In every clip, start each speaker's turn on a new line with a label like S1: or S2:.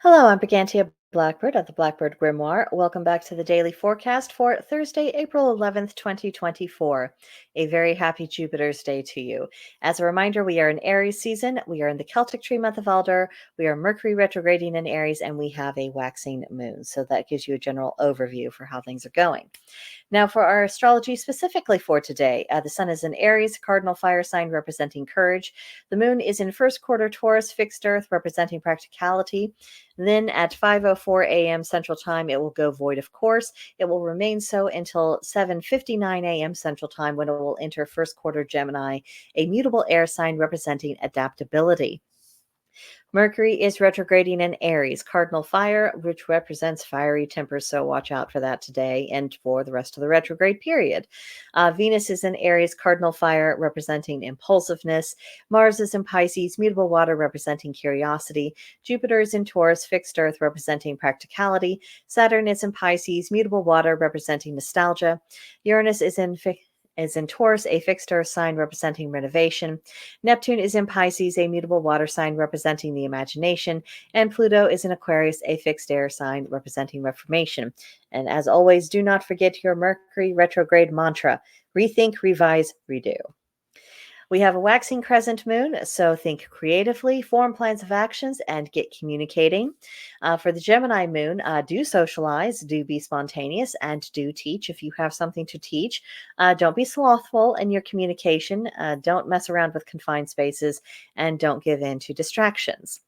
S1: Hello, I'm Brigantia Blackbird of the Blackbird Grimoire. Welcome back to the daily forecast for Thursday, April 11th, 2024. A very happy Jupiter's Day to you. As a reminder, we are in Aries season. We are in the Celtic Tree month of Elder. We are Mercury retrograding in Aries, and we have a waxing moon. So that gives you a general overview for how things are going. Now, for our astrology specifically for today, the sun is in Aries, cardinal fire sign representing courage. The moon is in first quarter Taurus, fixed earth, representing practicality. Then at 5:04 a.m. Central Time, it will go void of course. It will remain so until 7:59 a.m. Central Time, when it will enter first quarter Gemini, a mutable air sign representing adaptability. Mercury is retrograding in Aries, cardinal fire, which represents fiery tempers. So watch out for that today and for the rest of the retrograde period. Venus is in Aries, cardinal fire, representing impulsiveness. Mars is in Pisces, mutable water, representing curiosity. Jupiter is in Taurus, fixed earth, representing practicality. Saturn is in Pisces, mutable water, representing nostalgia. Uranus is in Taurus, a fixed earth sign representing renovation. Neptune is in Pisces, a mutable water sign representing the imagination. And Pluto is in Aquarius, a fixed air sign representing reformation. And as always, do not forget your Mercury retrograde mantra: rethink, revise, redo. We have a waxing crescent moon, so think creatively, form plans of actions, and get communicating. For the Gemini moon, do socialize, do be spontaneous, and do teach if you have something to teach. Don't be slothful in your communication. Don't mess around with confined spaces, and don't give in to distractions.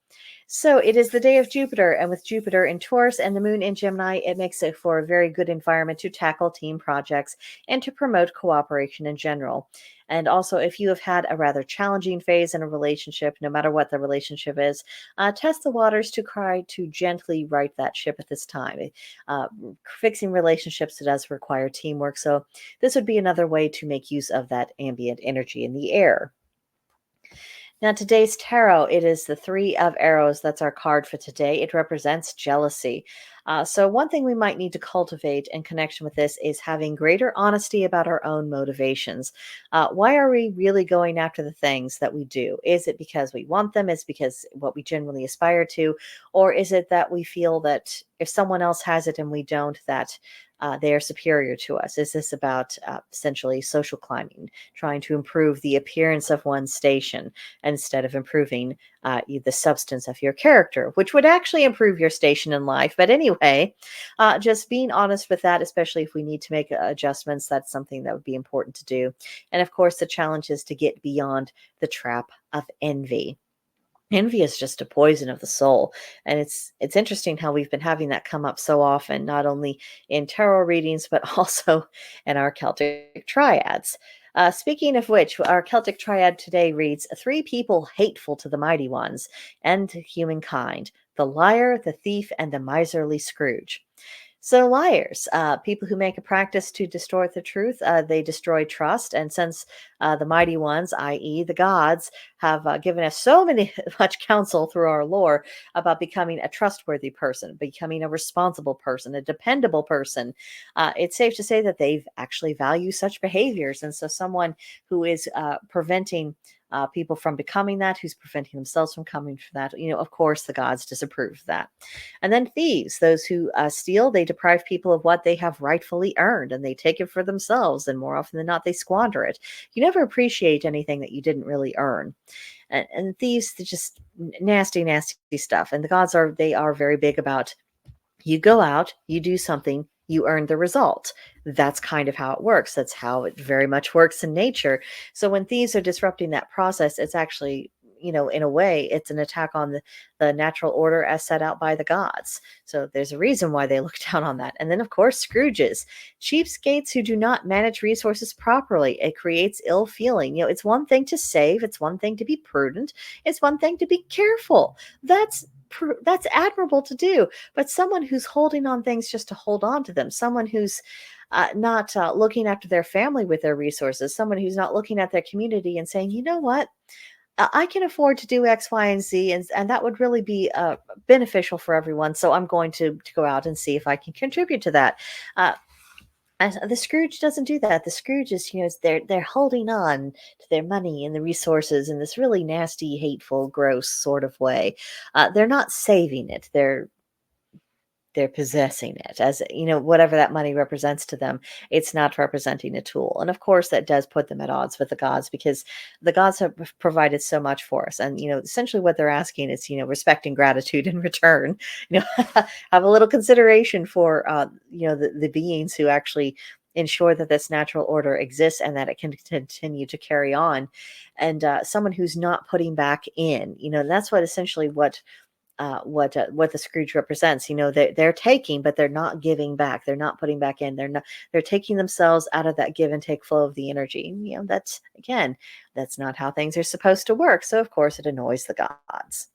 S1: So it is the day of Jupiter, and with Jupiter in Taurus and the moon in Gemini, it makes it for a very good environment to tackle team projects and to promote cooperation in general. And also, if you have had a rather challenging phase in a relationship, no matter what the relationship is, test the waters to try to gently right that ship at this time. Fixing relationships does require teamwork, so this would be another way to make use of that ambient energy in the air. Now, today's tarot, it is the Three of Arrows. That's our card for today. It represents jealousy. So one thing we might need to cultivate in connection with this is having greater honesty about our own motivations. Why are we really going after the things that we do? Is it because we want them? Is it because what we generally aspire to? Or is it that we feel that if someone else has it and we don't, that they are superior to us? Is this about essentially social climbing, trying to improve the appearance of one's station instead of improving the substance of your character, which would actually improve your station in life? But anyway, just being honest with that, especially if we need to make adjustments, that's something that would be important to do. And of course, the challenge is to get beyond the trap of envy. Envy is just a poison of the soul. And it's interesting how we've been having that come up so often, not only in tarot readings, but also in our Celtic triads. Speaking of which, our Celtic triad today reads: three people hateful to the mighty ones and to humankind: the liar, the thief, and the miserly Scrooge. So liars, people who make a practice to distort the truth, they destroy trust. And since the mighty ones, i.e. the gods, have given us so much counsel through our lore about becoming a trustworthy person, becoming a responsible person, a dependable person, it's safe to say that they actually value such behaviors. And so someone who is preventing people from becoming that, who's preventing themselves from coming from that, of course, the gods disapprove of that. And then thieves, those who steal, they deprive people of what they have rightfully earned, and they take it for themselves. And more often than not, they squander it. You never appreciate anything that you didn't really earn. And thieves, they're just nasty, nasty stuff. And the gods are very big about: you go out, you do something, you earn the result. That's kind of how it works. That's how it very much works in nature. So when thieves are disrupting that process, it's actually, in a way, it's an attack on the natural order as set out by the gods. So there's a reason why they look down on that. And then, of course, Scrooges, cheapskates who do not manage resources properly. It creates ill feeling. It's one thing to save, it's one thing to be prudent, it's one thing to be careful. That's admirable to do. But someone who's holding on things just to hold on to them, someone who's not looking after their family with their resources, someone who's not looking at their community and saying, you know what, I can afford to do X, Y, and Z, and that would really be beneficial for everyone. So I'm going to go out and see if I can contribute to that. Uh, the Scrooge doesn't do that. The Scrooge is, they're holding on to their money and the resources in this really nasty, hateful, gross sort of way. They're not saving it. They're possessing it, as whatever that money represents to them. It's not representing a tool, and of course that does put them at odds with the gods, because the gods have provided so much for us. And essentially what they're asking is respect and gratitude in return. Have a little consideration for the beings who actually ensure that this natural order exists and that it can continue to carry on. And someone who's not putting back in, that's what essentially what the Scrooge represents. They're taking, but they're not giving back. They're not putting back in. They're taking themselves out of that give and take flow of the energy. That's not how things are supposed to work. So of course it annoys the gods.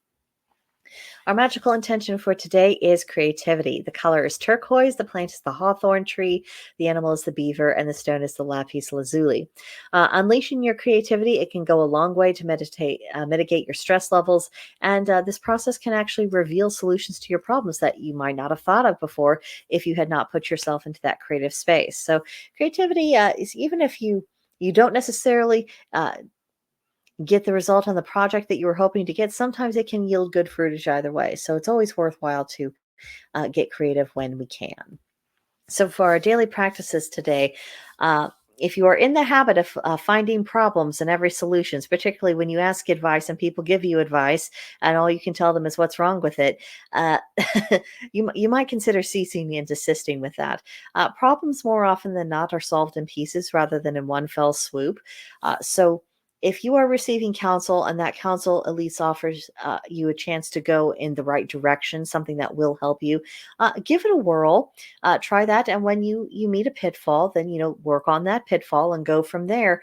S1: Our magical intention for today is creativity. The color is turquoise, the plant is the hawthorn tree, the animal is the beaver, and the stone is the lapis lazuli. Unleashing your creativity, it can go a long way to mitigate your stress levels, and this process can actually reveal solutions to your problems that you might not have thought of before if you had not put yourself into that creative space. So creativity is, even if you don't necessarily get the result on the project that you were hoping to get, sometimes it can yield good fruitage either way. So it's always worthwhile to get creative when we can. So for our daily practices today, if you are in the habit of finding problems in every solutions, particularly when you ask advice and people give you advice and all you can tell them is what's wrong with it, uh, you might consider ceasing and desisting with that. Problems more often than not are solved in pieces rather than in one fell swoop. So if you are receiving counsel and that counsel at least offers you a chance to go in the right direction, something that will help you, give it a whirl. Try that, and when you meet a pitfall, then work on that pitfall and go from there.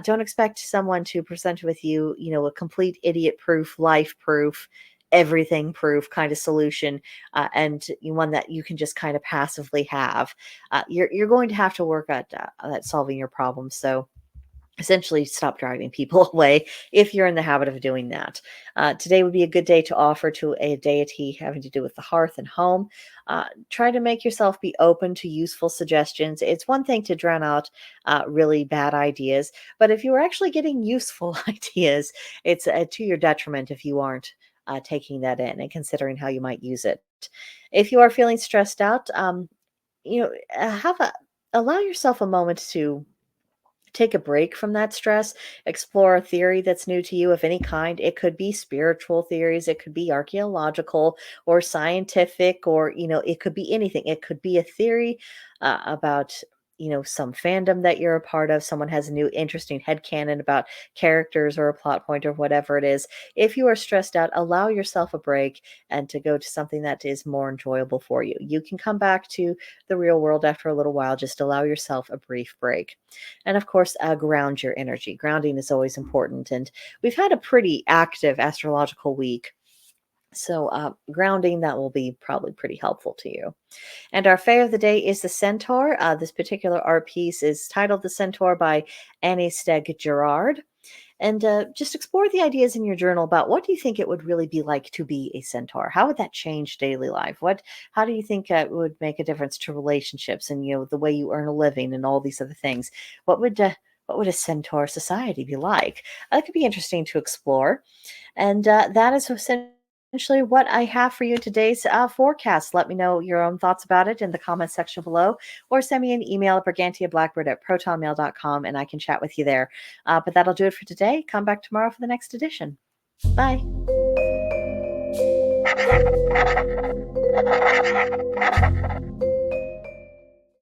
S1: Don't expect someone to present with you a complete idiot proof, life proof, everything proof kind of solution, and one that you can just kind of passively have. You're going to have to work at solving your problems. So essentially stop driving people away if you're in the habit of doing that. Today would be a good day to offer to a deity having to do with the hearth and home. Try to make yourself be open to useful suggestions. It's one thing to drown out really bad ideas, but if you're actually getting useful ideas, it's to your detriment if you aren't taking that in and considering how you might use it. If you are feeling stressed out, allow yourself a moment to take a break from that stress, explore a theory that's new to you of any kind. It could be spiritual theories, it could be archaeological or scientific, or, it could be anything. It could be a theory about, some fandom that you're a part of. Someone has a new interesting headcanon about characters or a plot point or whatever it is. If you are stressed out, allow yourself a break and to go to something that is more enjoyable for you. You can come back to the real world after a little while. Just allow yourself a brief break. And of course, ground your energy. Grounding is always important. And we've had a pretty active astrological week. So grounding, that will be probably pretty helpful to you. And our fair of the day is the Centaur. This particular art piece is titled The Centaur by Annie Steg Gerard. And just explore the ideas in your journal about what do you think it would really be like to be a centaur? How would that change daily life? How do you think it would make a difference to relationships and the way you earn a living and all these other things? What would a centaur society be like? That could be interesting to explore. And that is essentially what I have for you in today's forecast. Let me know your own thoughts about it in the comments section below, or send me an email at brigantiablackbird@protonmail.com and I can chat with you there. But that'll do it for today. Come back tomorrow for the next edition. Bye.